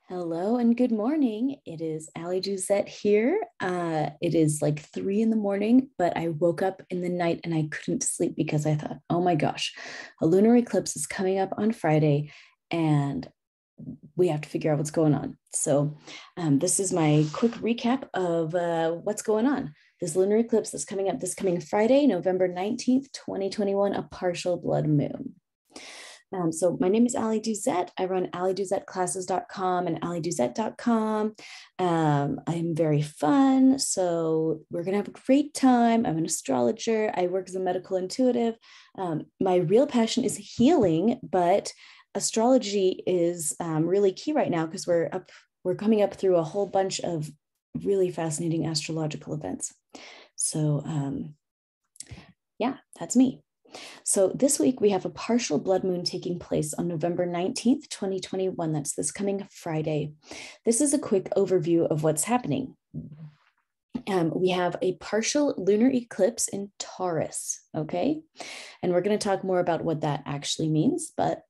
Hello and good morning. It is Ali Juzette here. It is like 3 in the morning, but I woke up in the night and I couldn't sleep because I thought, oh my gosh, a lunar eclipse is coming up on Friday and we have to figure out what's going on. So, this is my quick recap of what's going on. This lunar eclipse that's coming up this coming Friday, November 19th, 2021, a partial blood moon. So my name is Ali Duzette. I run aliduzetteclasses.com and aliduzette.com. I'm very fun. So we're going to have a great time. I'm an astrologer. I work as a medical intuitive. My real passion is healing, but astrology is really key right now because we're coming up through a whole bunch of really fascinating astrological events. So yeah, that's me. So this week we have a partial blood moon taking place on November 19th, 2021. That's this coming Friday. This is a quick overview of what's happening. We have a partial lunar eclipse in Taurus, okay? And we're going to talk more about what that actually means, but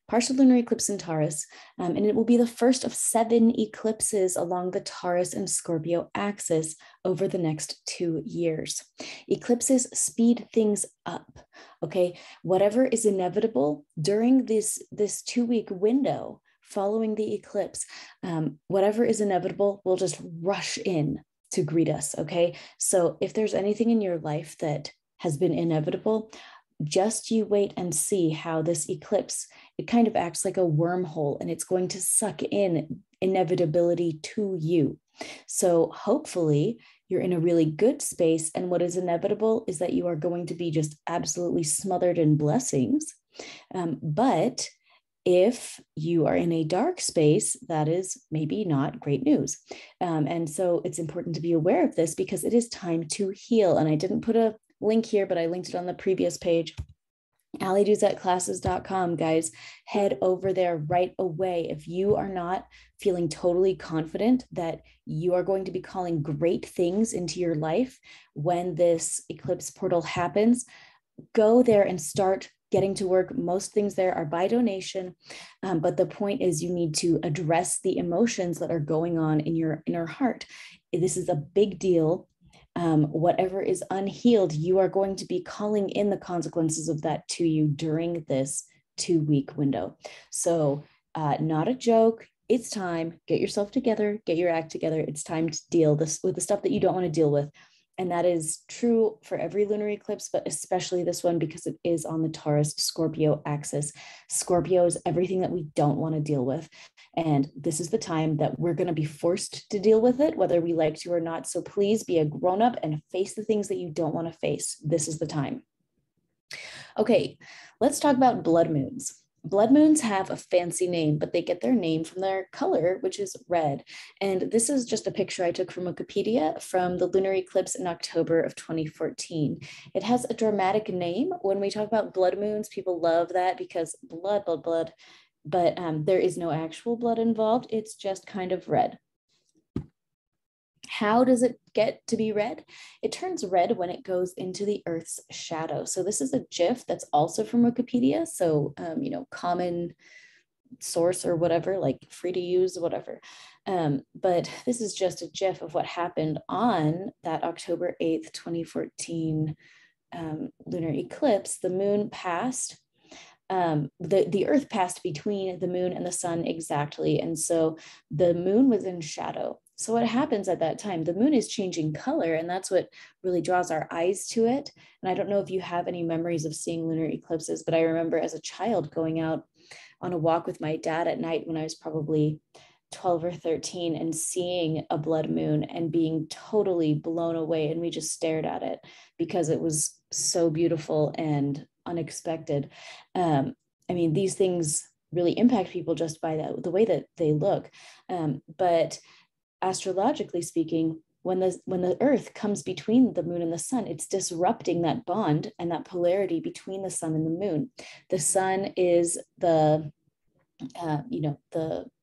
partial lunar eclipse in Taurus, and it will be the first of 7 eclipses along the Taurus and Scorpio axis over the next 2 years. Eclipses speed things up, okay? Whatever is inevitable during this 2-week window following the eclipse, whatever is inevitable will just rush in to greet us, okay? So if there's anything in your life that has been inevitable, just you wait and see how this eclipse, it kind of acts like a wormhole and it's going to suck in inevitability to you. So hopefully you're in a really good space. And what is inevitable is that you are going to be just absolutely smothered in blessings. But if you are in a dark space, that is maybe not great news. And so it's important to be aware of this because it is time to heal. And I didn't put a link here, but I linked it on the previous page. aliduzetteclasses.com, guys. Head over there right away. If you are not feeling totally confident that you are going to be calling great things into your life when this eclipse portal happens, go there and start getting to work. Most things there are by donation, but the point is you need to address the emotions that are going on in your inner heart. This is a big deal. Whatever is unhealed, you are going to be calling in the consequences of that to you during this 2-week window. So not a joke. It's time. Get yourself together, get your act together. It's time to deal with the stuff that you don't want to deal with. And that is true for every lunar eclipse, but especially this one because it is on the Taurus Scorpio axis. Scorpio is everything that we don't want to deal with. And this is the time that we're going to be forced to deal with it, whether we like to or not. So please be a grown-up and face the things that you don't want to face. This is the time. Okay, let's talk about blood moons. Blood moons have a fancy name, but they get their name from their color, which is red. And this is just a picture I took from Wikipedia from the lunar eclipse in October of 2014. It has a dramatic name. When we talk about blood moons, people love that because blood, but there is no actual blood involved. It's just kind of red. How does it get to be red? It turns red when it goes into the Earth's shadow. So this is a GIF that's also from Wikipedia. So, common source or whatever, like free to use, whatever. But this is just a GIF of what happened on that October 8th, 2014 lunar eclipse. The moon passed. The Earth passed between the moon and the sun exactly. And so the moon was in shadow. So what happens at that time? The moon is changing color, and that's what really draws our eyes to it. And I don't know if you have any memories of seeing lunar eclipses, but I remember as a child going out on a walk with my dad at night when I was probably 12 or 13 and seeing a blood moon and being totally blown away. And we just stared at it because it was so beautiful and unexpected. These things really impact people just by the way that they look. But astrologically speaking, when the Earth comes between the moon and the sun, it's disrupting that bond and that polarity between the sun and the moon. The sun is the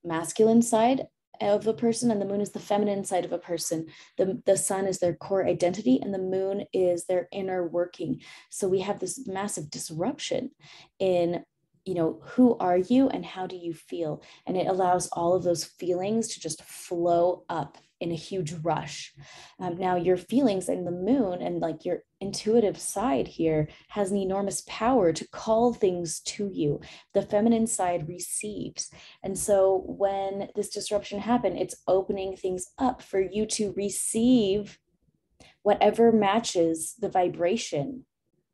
masculine side of a person, and the moon is the feminine side of a person. The sun is their core identity, and the moon is their inner working. So we have this massive disruption in who are you and how do you feel? And it allows all of those feelings to just flow up in a huge rush. Now, your feelings and the moon and like your intuitive side here has an enormous power to call things to you. The feminine side receives. And so when this disruption happened, it's opening things up for you to receive whatever matches the vibration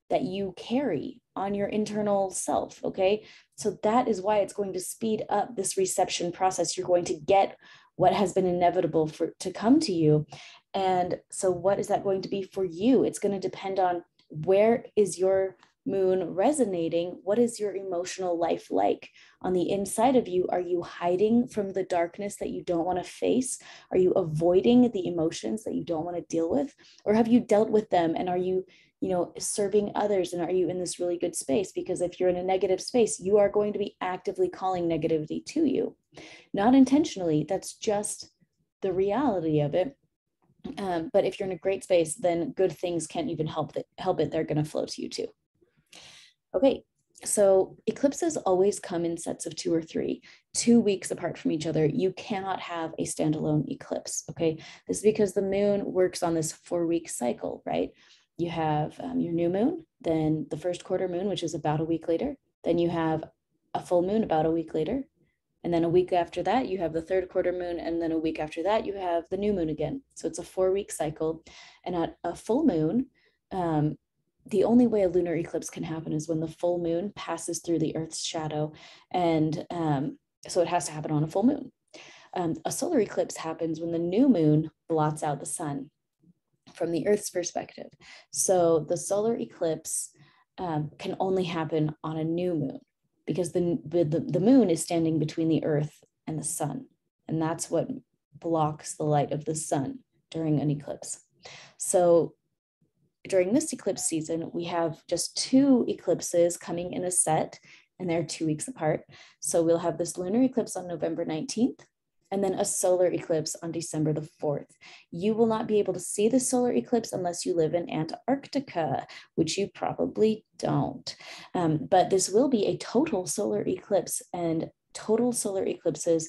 that you carry on your internal self. Okay. So that is why it's going to speed up this reception process. You're going to get what has been inevitable to come to you. And so what is that going to be for you? It's going to depend on where is your moon resonating? What is your emotional life like on the inside of you? Are you hiding from the darkness that you don't want to face? Are you avoiding the emotions that you don't want to deal with? Or have you dealt with them and are you serving others? And are you in this really good space? Because if you're in a negative space, you are going to be actively calling negativity to you, not intentionally. That's just the reality of it. But if you're in a great space, then good things can't even help it. They're going to flow to you too. Okay. So eclipses always come in sets of 2 or 3, 2 weeks apart from each other. You cannot have a standalone eclipse. Okay. This is because the moon works on this 4-week cycle, right? You have your new moon, then the first quarter moon, which is about a week later. Then you have a full moon about a week later. And then a week after that, you have the third quarter moon. And then a week after that, you have the new moon again. So it's a 4-week cycle. And at a full moon, the only way a lunar eclipse can happen is when the full moon passes through the Earth's shadow. And so it has to happen on a full moon. A solar eclipse happens when the new moon blots out the sun from the Earth's perspective. So the eclipse can only happen on a new moon because the moon is standing between the Earth and the sun. And that's what blocks the light of the sun during an eclipse. So during this eclipse season, we have just 2 eclipses coming in a set, and they're 2 weeks apart. So we'll have this lunar eclipse on November 19th, and then a solar eclipse on December the 4th. You will not be able to see the solar eclipse unless you live in Antarctica, which you probably don't. But this will be a total solar eclipse, and total solar eclipses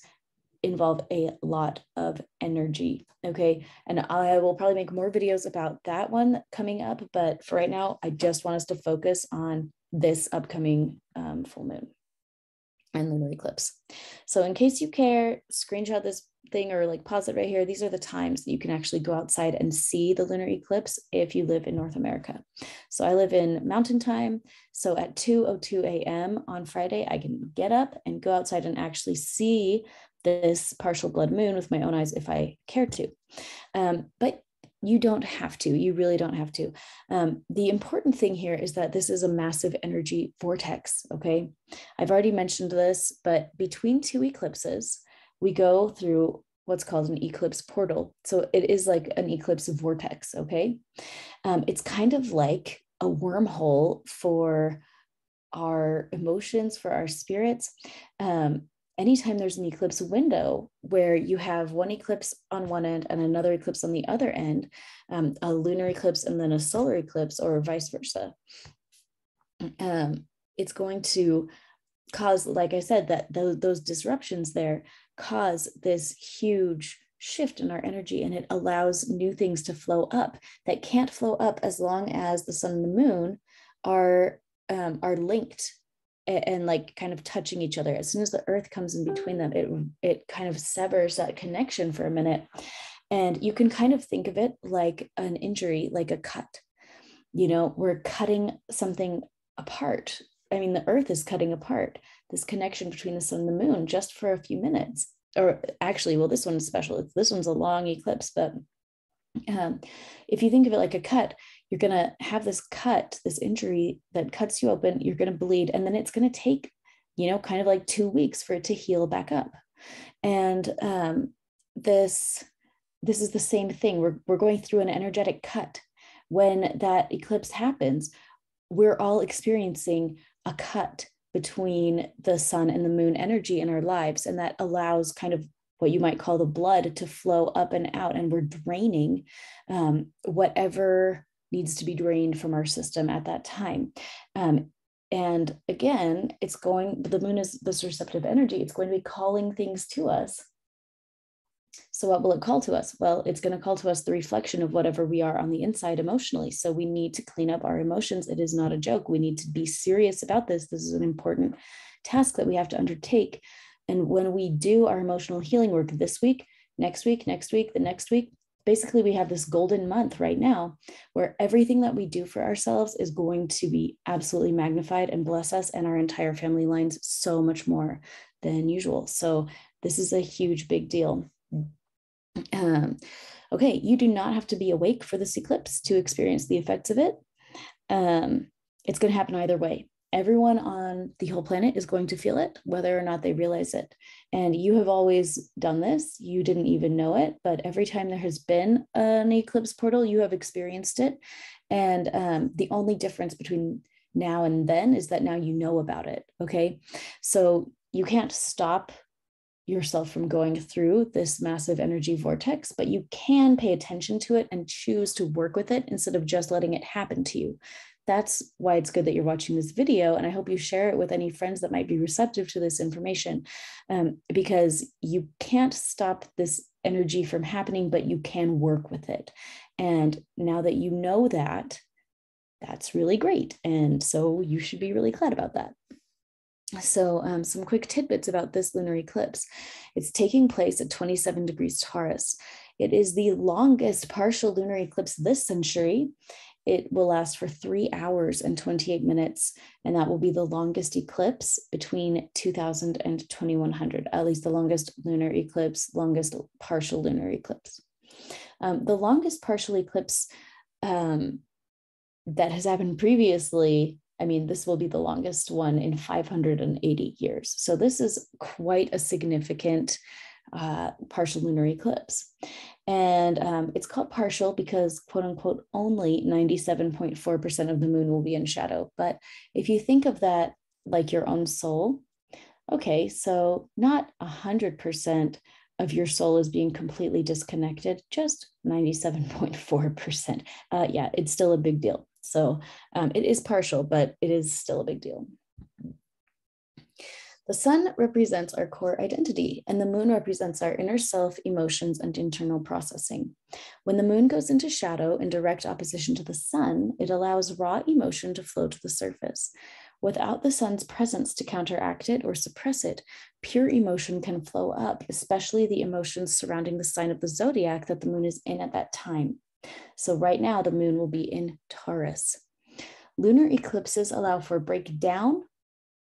involve a lot of energy. Okay. And I will probably make more videos about that one coming up. But for right now, I just want us to focus on this upcoming full moon and lunar eclipse. So in case you care, screenshot this thing or like pause it right here. These are the times that you can actually go outside and see the lunar eclipse if you live in North America. So I live in Mountain Time. So at 2:02 a.m. on Friday, I can get up and go outside and actually see this partial blood moon with my own eyes if I care to. But you don't have to. You really don't have to. The important thing here is that this is a massive energy vortex, okay? I've already mentioned this, but between 2 eclipses, we go through what's called an eclipse portal. So it is like an eclipse vortex, okay? It's kind of like a wormhole for our emotions, for our spirits. Anytime there's an eclipse window where you have one eclipse on one end and another eclipse on the other end, a lunar eclipse and then a solar eclipse or vice versa, it's going to cause, like I said, that those disruptions there cause this huge shift in our energy, and it allows new things to flow up that can't flow up as long as the sun and the moon are linked and like kind of touching each other. As soon as the earth comes in between them, it kind of severs that connection for a minute. And you can kind of think of it like an injury, like a cut. We're cutting something apart. I mean, the earth is cutting apart this connection between the sun and the moon just for a few minutes. Or actually, well, this one's special. This one's a long eclipse, but if you think of it like a cut, you're going to have this cut, this injury that cuts you open, you're going to bleed, and then it's going to take, kind of like 2 weeks for it to heal back up. And this is the same thing. We're going through an energetic cut. When that eclipse happens, we're all experiencing a cut between the sun and the moon energy in our lives, and that allows kind of what you might call the blood to flow up and out, and we're draining whatever needs to be drained from our system at that time. And again, the moon is this receptive energy. It's going to be calling things to us. So what will it call to us? Well, it's going to call to us the reflection of whatever we are on the inside emotionally. So we need to clean up our emotions. It is not a joke. We need to be serious about this. This is an important task that we have to undertake. And when we do our emotional healing work this week, next week, the next week, basically we have this golden month right now where everything that we do for ourselves is going to be absolutely magnified and bless us and our entire family lines so much more than usual. So this is a huge, big deal. Okay, you do not have to be awake for this eclipse to experience the effects of it. It's going to happen either way. Everyone on the whole planet is going to feel it, whether or not they realize it. And you have always done this. You didn't even know it, but every time there has been an eclipse portal, you have experienced it. And the only difference between now and then is that now you know about it. Okay, so you can't stop yourself from going through this massive energy vortex, but you can pay attention to it and choose to work with it instead of just letting it happen to you. That's why it's good that you're watching this video. And I hope you share it with any friends that might be receptive to this information, because you can't stop this energy from happening, but you can work with it. And now that you know that, that's really great. And so you should be really glad about that. So some quick tidbits about this lunar eclipse. It's taking place at 27 degrees Taurus. It is the longest partial lunar eclipse this century. It will last for 3 hours and 28 minutes, and that will be the longest eclipse between 2000 and 2100, at least the longest lunar eclipse, longest partial lunar eclipse. The longest partial eclipse that has happened previously, I mean, this will be the longest one in 580 years. So this is quite a significant partial lunar eclipse. And it's called partial because, quote unquote, only 97.4% of the moon will be in shadow. But if you think of that like your own soul, okay, so not 100% of your soul is being completely disconnected, just 97.4%. Yeah, it's still a big deal. So it is partial, but it is still a big deal. The sun represents our core identity, and the moon represents our inner self, emotions, and internal processing. When the moon goes into shadow in direct opposition to the sun, it allows raw emotion to flow to the surface. Without the sun's presence to counteract it or suppress it, pure emotion can flow up, especially the emotions surrounding the sign of the zodiac that the moon is in at that time. So right now, the moon will be in Taurus. Lunar eclipses allow for breakdown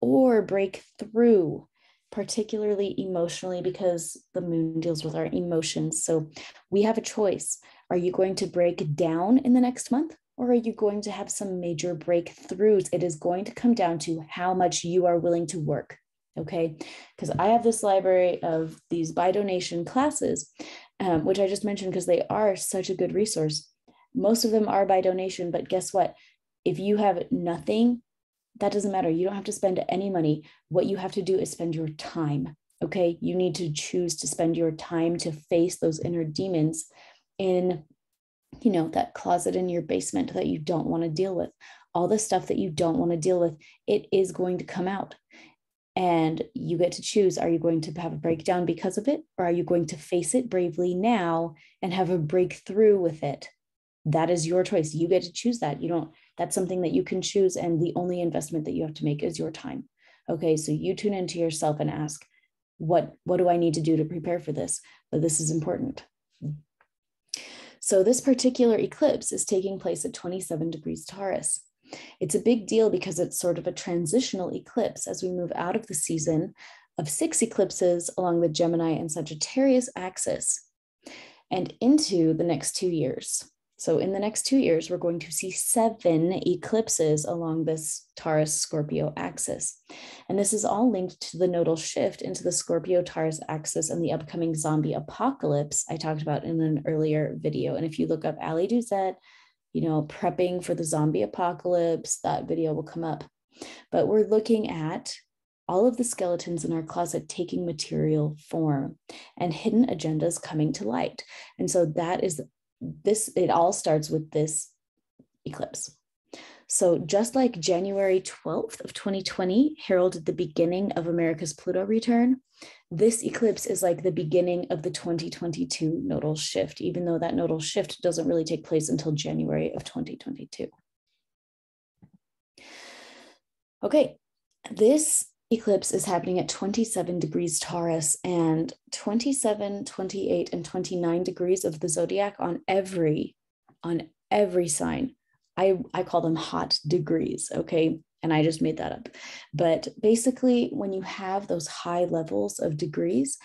or breakthrough, particularly emotionally, because the moon deals with our emotions. So we have a choice. Are you going to break down in the next month, or are you going to have some major breakthroughs? It is going to come down to how much you are willing to work. Okay, because I have this library of these by donation classes, which I just mentioned because they are such a good resource. Most of them are by donation, but guess what? If you have nothing, that doesn't matter. You don't have to spend any money. What you have to do is spend your time. Okay, you need to choose to spend your time to face those inner demons in, you know, that closet in your basement that you don't want to deal with. All the stuff that you don't want to deal with, it is going to come out. And you get to choose, are you going to have a breakdown because of it? Or are you going to face it bravely now and have a breakthrough with it? That is your choice. You get to choose that. You don't, that's something that you can choose. And the only investment that you have to make is your time. Okay, so you tune into yourself and ask, what do I need to do to prepare for this? But this is important. So this particular eclipse is taking place at 27 degrees Taurus. It's a big deal because it's sort of a transitional eclipse as we move out of the season of 6 eclipses along the Gemini and Sagittarius axis and into the next 2 years. So in the next 2 years, we're going to see 7 eclipses along this Taurus-Scorpio axis. And this is all linked to the nodal shift into the Scorpio-Taurus axis and the upcoming zombie apocalypse I talked about in an earlier video. And if you look up Ali Duzette, you know, prepping for the zombie apocalypse, that video will come up. But we're looking at all of the skeletons in our closet taking material form and hidden agendas coming to light. And so that is this, it all starts with this eclipse. So just like January 12th of 2020 heralded the beginning of America's Pluto return, this eclipse is like the beginning of the 2022 nodal shift, even though that nodal shift doesn't really take place until January of 2022. Okay, this eclipse is happening at 27 degrees Taurus and 27, 28, and 29 degrees of the zodiac on every sign. I call them hot degrees, okay? And I just made that up. But basically, when you have those high levels of degrees,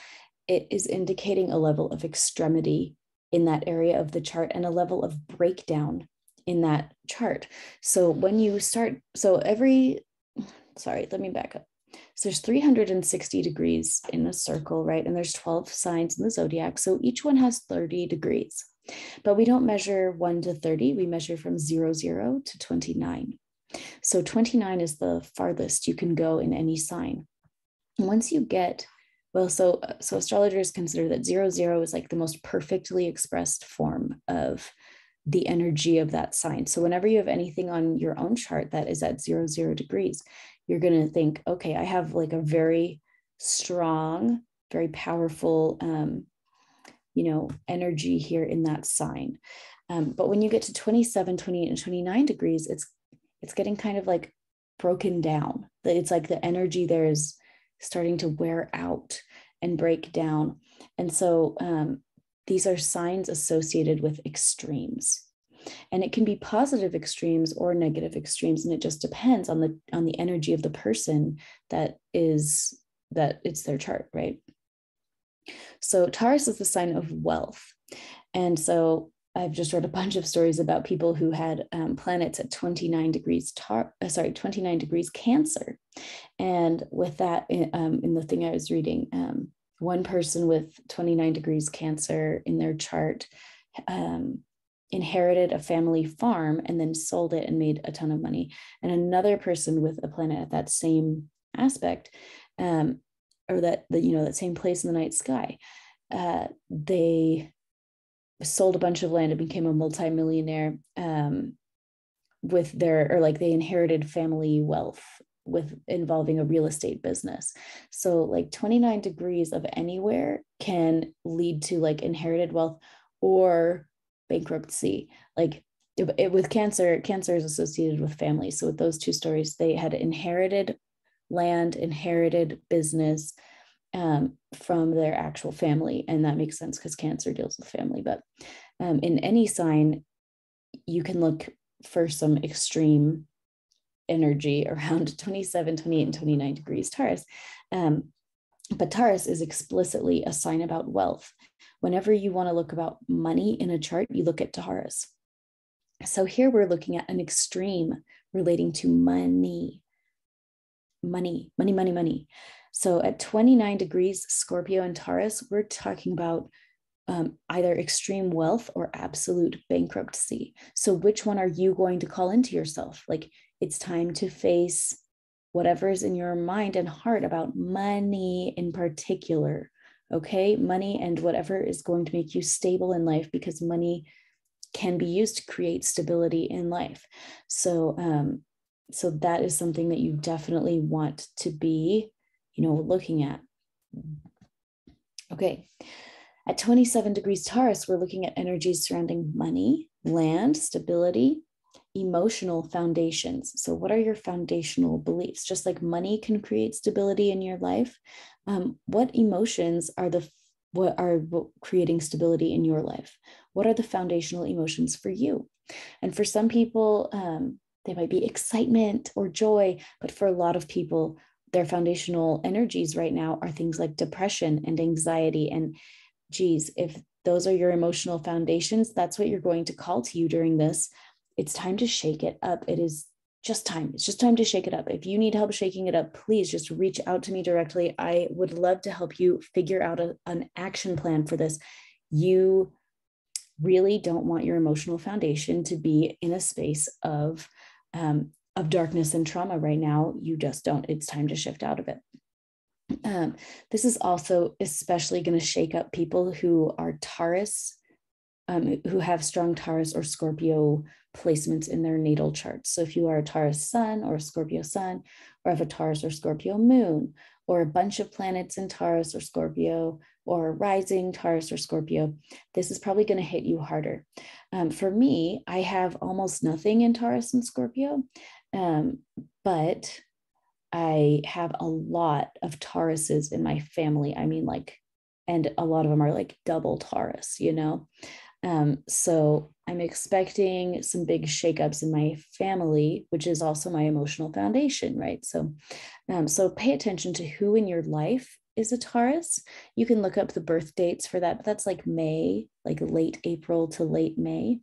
it is indicating a level of extremity in that area of the chart and a level of breakdown in that chart. So when you start, sorry, let me back up. So there's 360 degrees in a circle, right? And there's 12 signs in the zodiac. So each one has 30 degrees. But we don't measure 1 to 30. We measure from 00 to 29. So 29 is the farthest you can go in any sign. And once you get, well, so astrologers consider that 00 is like the most perfectly expressed form of the energy of that sign. So whenever you have anything on your own chart that is at 00 degrees, you're going to think, okay, I have like a very strong, very powerful, energy here in that sign. But when you get to 27, 28, and 29 degrees, it's getting kind of like broken down. It's like the energy there is starting to wear out and break down. And so these are signs associated with extremes. And it can be positive extremes or negative extremes. And it just depends on the energy of the person that it's their chart, right? So Taurus is the sign of wealth. And so I've just read a bunch of stories about people who had planets at 29 degrees 29 degrees Cancer. And with that, in the thing I was reading, one person with 29 degrees Cancer in their chart inherited a family farm and then sold it and made a ton of money. And another person with a planet at that same aspect, or that same place in the night sky, they sold a bunch of land and became a multimillionaire with they inherited family wealth with involving a real estate business. So like 29 degrees of anywhere can lead to like inherited wealth or bankruptcy. Like with cancer is associated with family. So with those two stories, they had inherited land, inherited business from their actual family. And that makes sense because Cancer deals with family. But in any sign, you can look for some extreme energy around 27, 28, and 29 degrees Taurus. But Taurus is explicitly a sign about wealth. Whenever you want to look about money in a chart, you look at Taurus. So here we're looking at an extreme relating to money. So at 29 degrees Scorpio and Taurus, we're talking about either extreme wealth or absolute bankruptcy. So which one are you going to call into yourself? Like it's time to face whatever is in your mind and heart about money in particular. Okay, money and whatever is going to make you stable in life, because money can be used to create stability in life. So that is something that you definitely want to be, looking at. Okay. At 27 degrees Taurus, we're looking at energies surrounding money, land, stability, emotional foundations. So what are your foundational beliefs? Just like money can create stability in your life, what emotions are creating stability in your life? What are the foundational emotions for you? And for some people, they might be excitement or joy, but for a lot of people, their foundational energies right now are things like depression and anxiety. And geez, if those are your emotional foundations, that's what you're going to call to you during this. It's time to shake it up. It is just time. It's just time to shake it up. If you need help shaking it up, please just reach out to me directly. I would love to help you figure out an action plan for this. You really don't want your emotional foundation to be in a space of darkness and trauma right now. You just don't. It's time to shift out of it. This is also especially going to shake up people who are Taurus who have strong Taurus or Scorpio placements in their natal charts. So if you are a Taurus sun or a Scorpio sun, or have a Taurus or Scorpio moon, or a bunch of planets in Taurus or Scorpio, or rising Taurus or Scorpio, this is probably going to hit you harder. For me, I have almost nothing in Taurus and Scorpio, but I have a lot of Tauruses in my family. I mean, like, and a lot of them are like double Taurus, you know? So I'm expecting some big shakeups in my family, which is also my emotional foundation, right? So pay attention to who in your life is a Taurus. You can look up the birth dates for that, but that's like May, like late April to late May.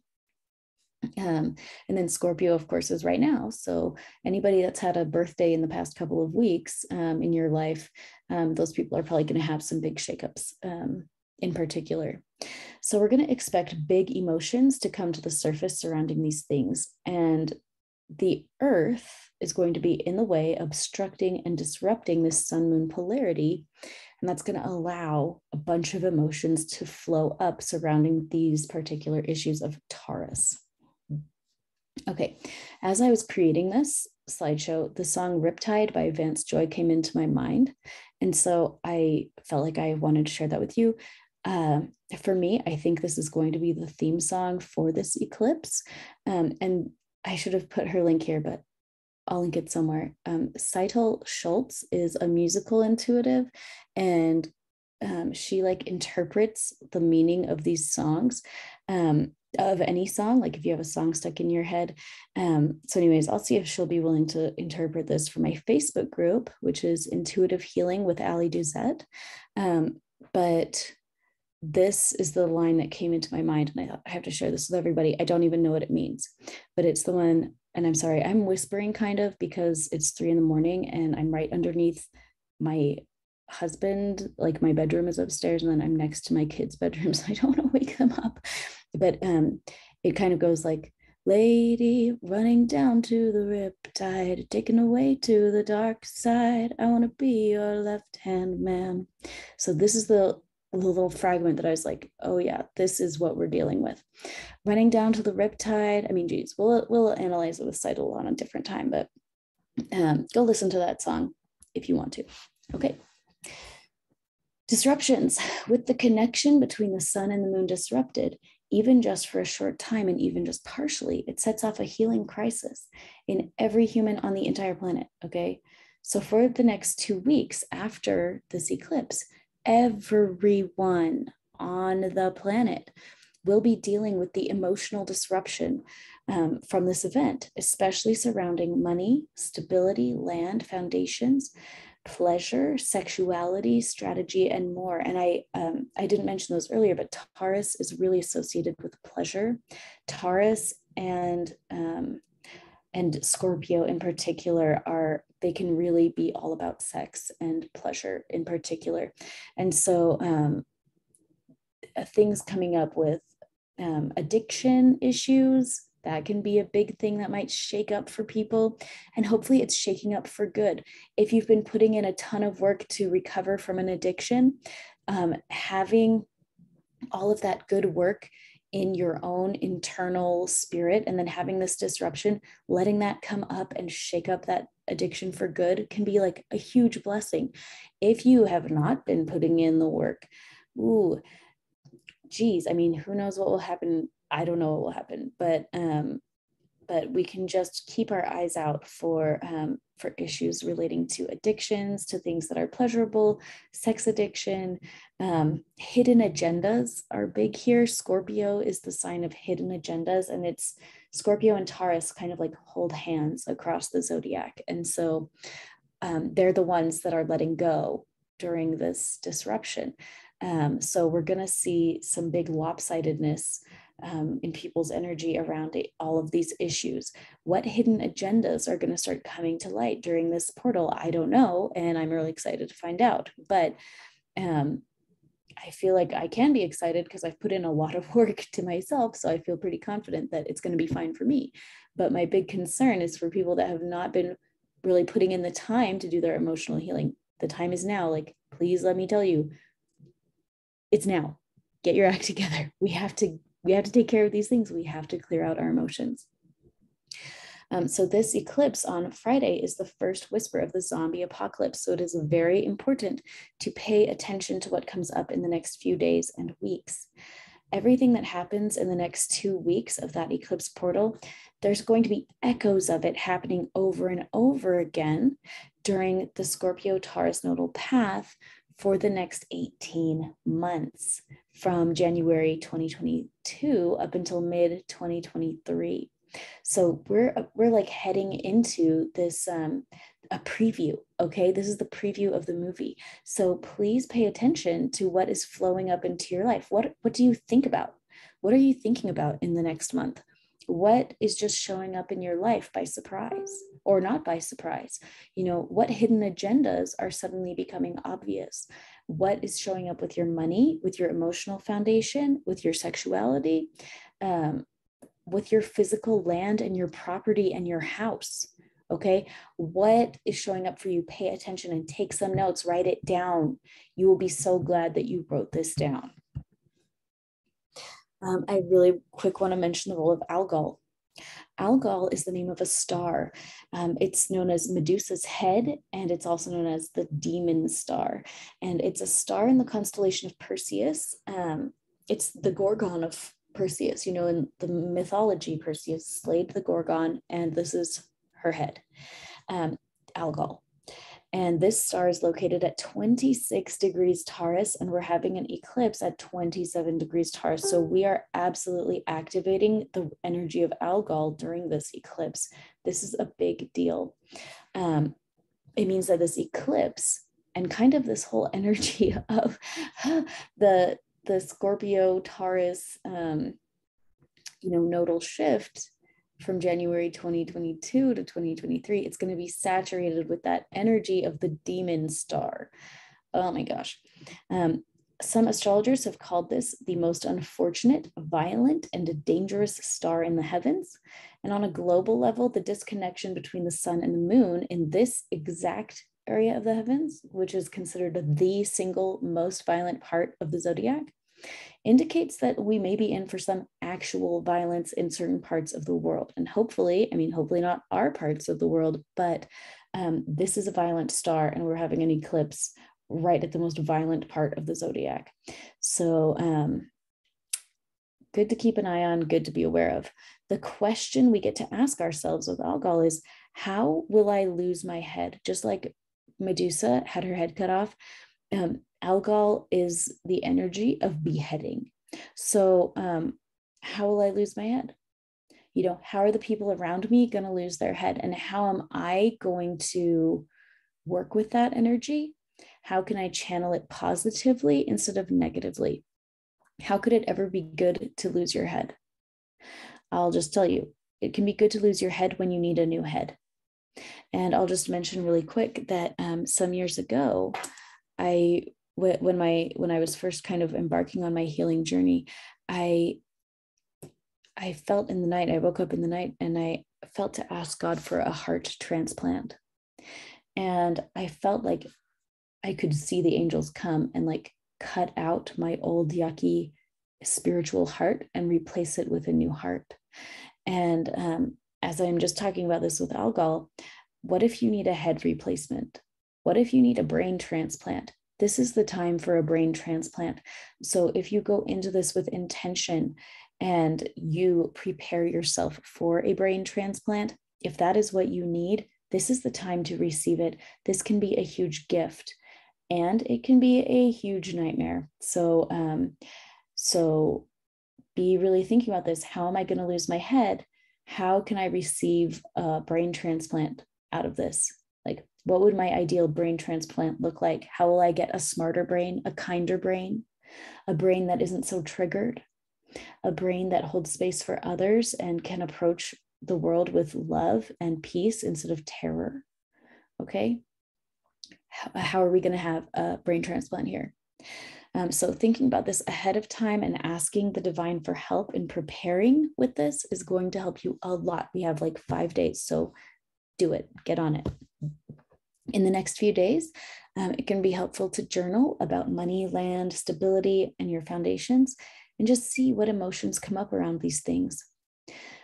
And then Scorpio, of course, is right now. So anybody that's had a birthday in the past couple of weeks in your life, those people are probably going to have some big shakeups in particular. So we're going to expect big emotions to come to the surface surrounding these things. And the earth is going to be in the way, obstructing and disrupting this sun moon polarity. And that's going to allow a bunch of emotions to flow up surrounding these particular issues of Taurus. Okay, as I was creating this slideshow, the song Riptide by Vance Joy came into my mind. And so I felt like I wanted to share that with you. For me, I think this is going to be the theme song for this eclipse. And I should have put her link here, but I'll link it somewhere. Seitel Schultz is a musical intuitive, and she like interprets the meaning of these songs, of any song, like if you have a song stuck in your head. So anyways, I'll see if she'll be willing to interpret this for my Facebook group, which is Intuitive Healing with Ali Duzette. But this is the line that came into my mind, and I thought I have to share this with everybody. I don't even know what it means, but it's the one, and I'm sorry, I'm whispering kind of because it's 3 a.m. and I'm right underneath my husband. Like my bedroom is upstairs, and then I'm next to my kids' bedroom, so I don't want to wake them up. But it kind of goes like, lady running down to the riptide, taken away to the dark side. I want to be your left-hand man. So this is the little fragment that I was like, oh yeah, this is what we're dealing with. Running down to the riptide. I mean, geez, we'll analyze it with Seidel on a different time, but go listen to that song if you want to. Okay. Disruptions. With the connection between the sun and the moon disrupted, even just for a short time and even just partially, it sets off a healing crisis in every human on the entire planet. Okay. So for the next 2 weeks after this eclipse, everyone on the planet will be dealing with the emotional disruption from this event, especially surrounding money, stability, land, foundations, pleasure, sexuality, strategy, and more. And I didn't mention those earlier, but Taurus is really associated with pleasure. Taurus and Scorpio in particular they can really be all about sex and pleasure in particular. And so things coming up with addiction issues, that can be a big thing that might shake up for people. And hopefully it's shaking up for good. If you've been putting in a ton of work to recover from an addiction, having all of that good work in your own internal spirit, and then having this disruption, letting that come up and shake up that addiction for good can be like a huge blessing. If you have not been putting in the work, geez, I mean, who knows what will happen? I don't know what will happen, but we can just keep our eyes out for issues relating to addictions, to things that are pleasurable, sex addiction, hidden agendas are big here. Scorpio is the sign of hidden agendas, and it's Scorpio and Taurus kind of like hold hands across the zodiac. And so they're the ones that are letting go during this disruption. So we're going to see some big lopsidedness in people's energy around all of these issues. What hidden agendas are going to start coming to light during this portal? I don't know, and I'm really excited to find out. But I feel like I can be excited because I've put in a lot of work to myself, so I feel pretty confident that it's going to be fine for me. But my big concern is for people that have not been really putting in the time to do their emotional healing. The time is now. Like, please let me tell you, it's now. Get your act together. We have to we have to take care of these things. We have to clear out our emotions. So this eclipse on Friday is the first whisper of the zombie apocalypse. So it is very important to pay attention to what comes up in the next few days and weeks. Everything that happens in the next 2 weeks of that eclipse portal, there's going to be echoes of it happening over and over again during the Scorpio Taurus nodal path for the next 18 months from January 2022 up until mid 2023. So we're like heading into this a preview. Okay, this is the preview of the movie. So please pay attention to what is flowing up into your life. What do you think about? What are you thinking about in the next month? What is just showing up in your life by surprise or not by surprise? You know, what hidden agendas are suddenly becoming obvious? What is showing up with your money, with your emotional foundation, with your sexuality? With your physical land and your property and your house. Okay, what is showing up for you? Pay attention and take some notes, write it down. You will be so glad that you wrote this down. I really quick want to mention the role of Algol. Algol is the name of a star. It's known as Medusa's head, and it's also known as the demon star. And it's a star in the constellation of Perseus. It's the Gorgon of Perseus. You know, in the mythology, Perseus slayed the Gorgon, and this is her head, Algol. And this star is located at 26 degrees Taurus, and we're having an eclipse at 27 degrees Taurus. So we are absolutely activating the energy of Algol during this eclipse. This is a big deal. It means that this eclipse and kind of this whole energy of the Scorpio Taurus, nodal shift from January 2022 to 2023, it's going to be saturated with that energy of the demon star. Oh my gosh. Some astrologers have called this the most unfortunate, violent, and dangerous star in the heavens. And on a global level, the disconnection between the sun and the moon in this exact area of the heavens, which is considered the single most violent part of the zodiac, indicates that we may be in for some actual violence in certain parts of the world. And hopefully not our parts of the world, but this is a violent star, and we're having an eclipse right at the most violent part of the zodiac. So good to keep an eye on, good to be aware of. The question we get to ask ourselves with Algol is, how will I lose my head? Just like Medusa had her head cut off, Algol is the energy of beheading. So how will I lose my head? You know, how are the people around me going to lose their head? And how am I going to work with that energy? How can I channel it positively instead of negatively? How could it ever be good to lose your head? I'll just tell you, it can be good to lose your head when you need a new head. And I'll just mention really quick that some years ago, when I was first kind of embarking on my healing journey, I felt in the night, I woke up in the night and I felt to ask God for a heart transplant. And I felt like I could see the angels come and like cut out my old yucky spiritual heart and replace it with a new heart. And as I'm just talking about this with Algol, what if you need a head replacement? What if you need a brain transplant? This is the time for a brain transplant. So if you go into this with intention and you prepare yourself for a brain transplant, if that is what you need, this is the time to receive it. This can be a huge gift, and it can be a huge nightmare. So be really thinking about this. How am I going to lose my head? How can I receive a brain transplant out of this? Like, what would my ideal brain transplant look like? How will I get a smarter brain, a kinder brain, a brain that isn't so triggered, a brain that holds space for others and can approach the world with love and peace instead of terror? Okay. How are we going to have a brain transplant here? So thinking about this ahead of time and asking the divine for help in preparing with this is going to help you a lot. We have like 5 days, so do it, get on it. In the next few days, it can be helpful to journal about money, land, stability, and your foundations. and just see what emotions come up around these things.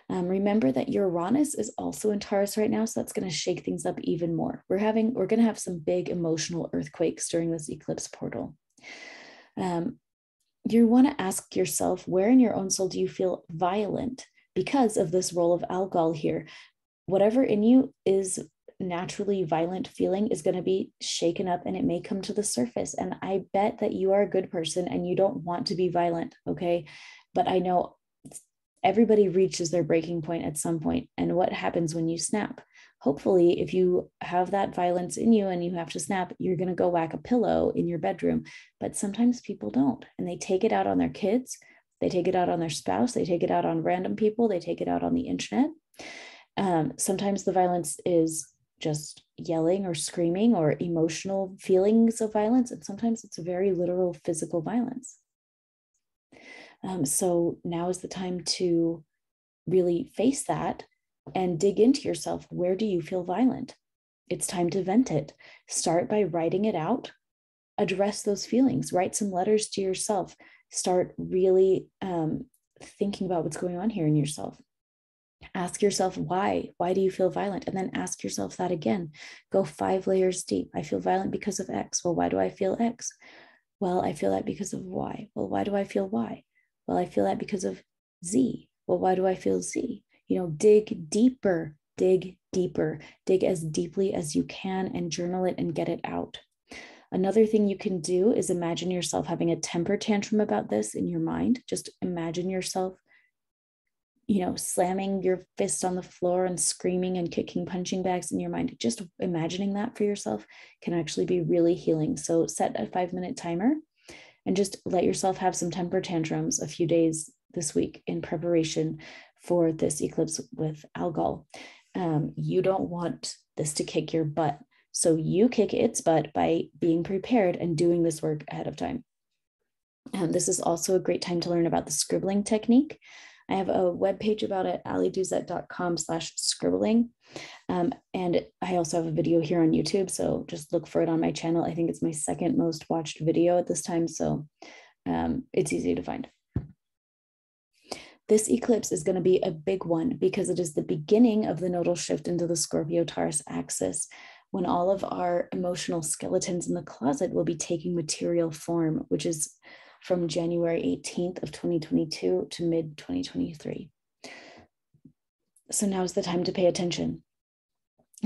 Remember that Uranus is also in Taurus right now, so that's going to shake things up even more. We're going to have some big emotional earthquakes during this eclipse portal. You want to ask yourself, where in your own soul do you feel violent because of this role of Algol here? Whatever in you is naturally violent feeling is going to be shaken up, and it may come to the surface. And I bet that you are a good person and you don't want to be violent, okay? But I know everybody reaches their breaking point at some point. And what happens when you snap? Hopefully, if you have that violence in you and you have to snap, you're going to go whack a pillow in your bedroom. But sometimes people don't, and they take it out on their kids. They take it out on their spouse. They take it out on random people. They take it out on the internet. Sometimes the violence is just yelling or screaming or emotional feelings of violence. And sometimes it's a very literal physical violence. So now is the time to really face that and dig into yourself. Where do you feel violent? It's time to vent it. Start by writing it out. Address those feelings. Write some letters to yourself. Start really thinking about what's going on here in yourself. Ask yourself why. Why do you feel violent? And then ask yourself that again. Go 5 layers deep. I feel violent because of X. Well, why do I feel X? Well, I feel that because of Y. Well, why do I feel Y? Well, I feel that because of Z. Well, why do I feel Z? Dig deeper, dig deeper, dig as deeply as you can and journal it and get it out. Another thing you can do is imagine yourself having a temper tantrum about this in your mind. Just imagine yourself, slamming your fist on the floor and screaming and kicking punching bags in your mind. Just imagining that for yourself can actually be really healing. So set a 5-minute timer and just let yourself have some temper tantrums a few days this week in preparation for this eclipse with Algol. You don't want this to kick your butt. So you kick its butt by being prepared and doing this work ahead of time. This is also a great time to learn about the scribbling technique. I have a webpage about it, aliduzette.com/scribbling. And I also have a video here on YouTube, so just look for it on my channel. I think it's my second most watched video at this time, so it's easy to find. This eclipse is going to be a big one because it is the beginning of the nodal shift into the Scorpio-Taurus axis, when all of our emotional skeletons in the closet will be taking material form, which is from January 18th of 2022 to mid-2023. So now's the time to pay attention.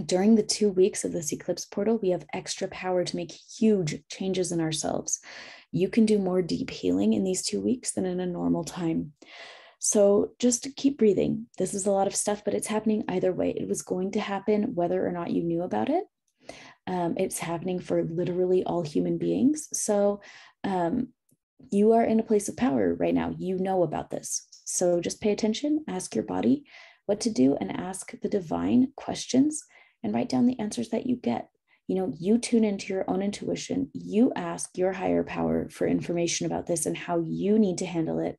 During the 2 weeks of this eclipse portal, we have extra power to make huge changes in ourselves. You can do more deep healing in these 2 weeks than in a normal time. So just keep breathing. This is a lot of stuff, but it's happening either way. It was going to happen whether or not you knew about it. It's happening for literally all human beings. So you are in a place of power right now. You know about this. So just pay attention, ask your body what to do, and ask the divine questions and write down the answers that you get. You tune into your own intuition. You ask your higher power for information about this and how you need to handle it,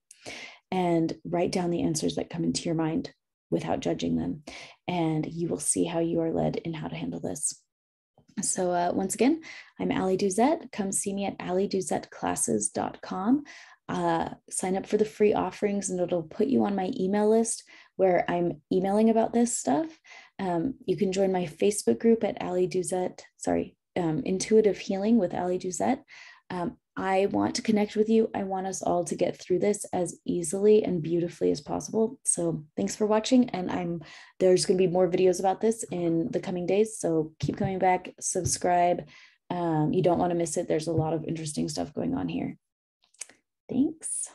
and write down the answers that come into your mind without judging them. And you will see how you are led in how to handle this. So once again, I'm Ali Duzette. Come see me at aliduzetteclasses.com. Sign up for the free offerings, and it'll put you on my email list where I'm emailing about this stuff. You can join my Facebook group at Intuitive Healing with Ali Duzette. I want to connect with you. I want us all to get through this as easily and beautifully as possible. So thanks for watching. And there's going to be more videos about this in the coming days. So keep coming back, subscribe. You don't want to miss it. There's a lot of interesting stuff going on here. Thanks.